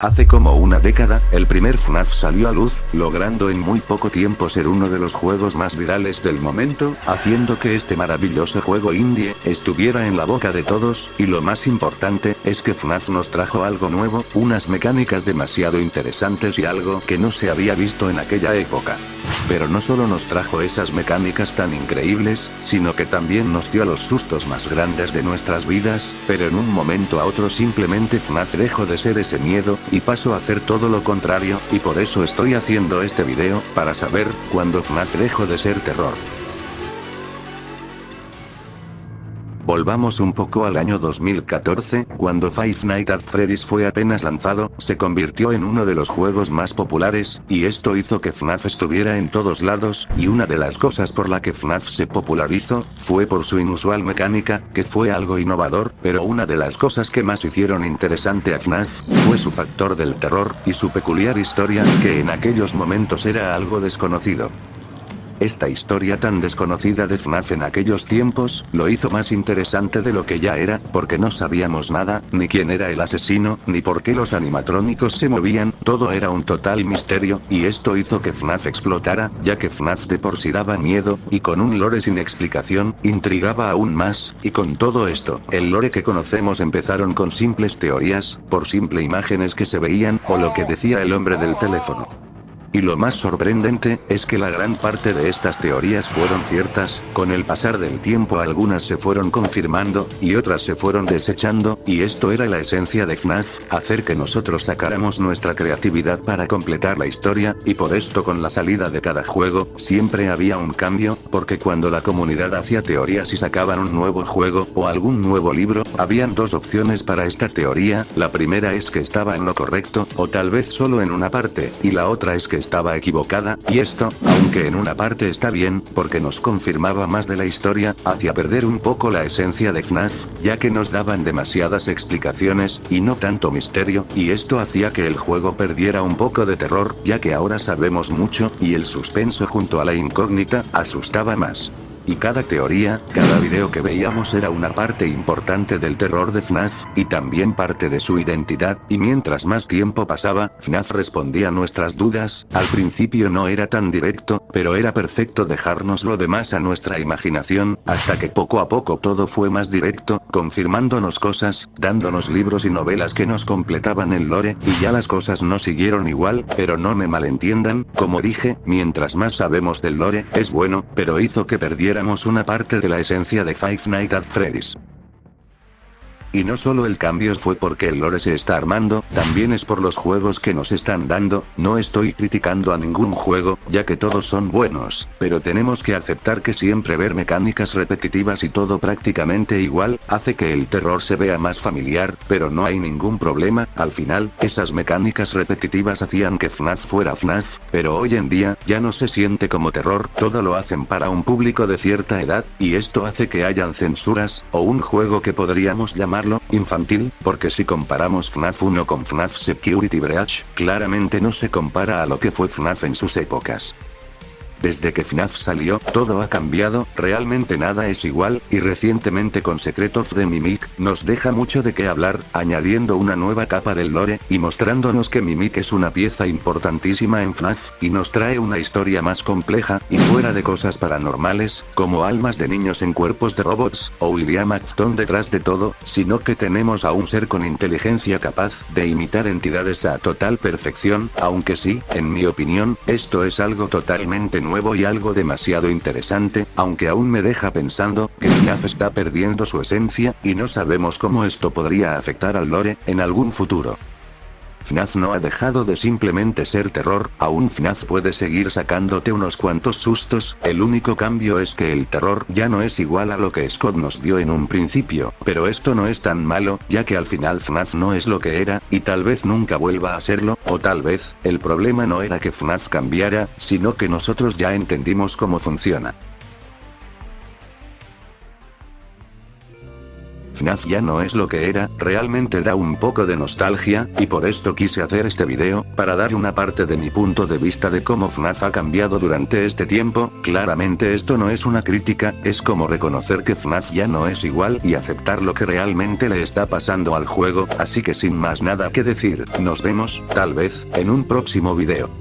Hace como una década, el primer FNAF salió a luz, logrando en muy poco tiempo ser uno de los juegos más virales del momento, haciendo que este maravilloso juego indie estuviera en la boca de todos, y lo más importante, es que FNAF nos trajo algo nuevo, unas mecánicas demasiado interesantes y algo que no se había visto en aquella época. Pero no solo nos trajo esas mecánicas tan increíbles, sino que también nos dio los sustos más grandes de nuestras vidas, pero en un momento a otro simplemente FNAF dejó de ser ese miedo, y pasó a hacer todo lo contrario, y por eso estoy haciendo este video, para saber, cuándo FNAF dejó de ser terror. Volvamos un poco al año 2014, cuando Five Nights at Freddy's fue apenas lanzado, se convirtió en uno de los juegos más populares, y esto hizo que FNAF estuviera en todos lados, y una de las cosas por la que FNAF se popularizó, fue por su inusual mecánica, que fue algo innovador, pero una de las cosas que más hicieron interesante a FNAF, fue su factor del terror, y su peculiar historia, que en aquellos momentos era algo desconocido. Esta historia tan desconocida de FNAF en aquellos tiempos, lo hizo más interesante de lo que ya era, porque no sabíamos nada, ni quién era el asesino, ni por qué los animatrónicos se movían, todo era un total misterio, y esto hizo que FNAF explotara, ya que FNAF de por sí daba miedo, y con un lore sin explicación, intrigaba aún más, y con todo esto, el lore que conocemos empezaron con simples teorías, por simple imágenes que se veían, o lo que decía el hombre del teléfono. Y lo más sorprendente, es que la gran parte de estas teorías fueron ciertas, con el pasar del tiempo algunas se fueron confirmando, y otras se fueron desechando, y esto era la esencia de FNAF, hacer que nosotros sacáramos nuestra creatividad para completar la historia, y por esto con la salida de cada juego, siempre había un cambio, porque cuando la comunidad hacía teorías y sacaban un nuevo juego, o algún nuevo libro, habían dos opciones para esta teoría, la primera es que estaba en lo correcto, o tal vez solo en una parte, y la otra es que estaba equivocada, y esto, aunque en una parte está bien, porque nos confirmaba más de la historia, hacía perder un poco la esencia de FNAF, ya que nos daban demasiadas explicaciones, y no tanto misterio, y esto hacía que el juego perdiera un poco de terror, ya que ahora sabemos mucho, y el suspenso junto a la incógnita, asustaba más. Y cada teoría, cada video que veíamos era una parte importante del terror de FNAF, y también parte de su identidad, y mientras más tiempo pasaba, FNAF respondía a nuestras dudas, al principio no era tan directo, pero era perfecto dejarnos lo demás a nuestra imaginación, hasta que poco a poco todo fue más directo, confirmándonos cosas, dándonos libros y novelas que nos completaban el lore, y ya las cosas no siguieron igual, pero no me malentiendan, como dije, mientras más sabemos del lore, es bueno, pero hizo que perdiera una parte de la esencia de Five Nights at Freddy's. Y no solo el cambio fue porque el lore se está armando, también es por los juegos que nos están dando, no estoy criticando a ningún juego, ya que todos son buenos, pero tenemos que aceptar que siempre ver mecánicas repetitivas y todo prácticamente igual, hace que el terror se vea más familiar, pero no hay ningún problema, al final, esas mecánicas repetitivas hacían que FNAF fuera FNAF, pero hoy en día, ya no se siente como terror, todo lo hacen para un público de cierta edad, y esto hace que hayan censuras, o un juego que podríamos llamarlo infantil, porque si comparamos FNAF 1 con FNAF Security Breach, claramente no se compara a lo que fue FNAF en sus épocas. Desde que FNAF salió, todo ha cambiado, realmente nada es igual, y recientemente con Secret of the Mimic, nos deja mucho de qué hablar, añadiendo una nueva capa del lore, y mostrándonos que Mimic es una pieza importantísima en FNAF, y nos trae una historia más compleja, y fuera de cosas paranormales, como almas de niños en cuerpos de robots, o William Afton detrás de todo, sino que tenemos a un ser con inteligencia capaz de imitar entidades a total perfección, aunque sí, en mi opinión, esto es algo totalmente nuevo y algo demasiado interesante, aunque aún me deja pensando, que FNAF está perdiendo su esencia, y no sabemos cómo esto podría afectar al lore, en algún futuro. FNAF no ha dejado de simplemente ser terror, aún FNAF puede seguir sacándote unos cuantos sustos, el único cambio es que el terror ya no es igual a lo que Scott nos dio en un principio, pero esto no es tan malo, ya que al final FNAF no es lo que era, y tal vez nunca vuelva a serlo, o tal vez, el problema no era que FNAF cambiara, sino que nosotros ya entendimos cómo funciona. FNAF ya no es lo que era, realmente da un poco de nostalgia, y por esto quise hacer este video, para dar una parte de mi punto de vista de cómo FNAF ha cambiado durante este tiempo. Claramente esto no es una crítica, es como reconocer que FNAF ya no es igual y aceptar lo que realmente le está pasando al juego, así que sin más nada que decir, nos vemos, tal vez, en un próximo video.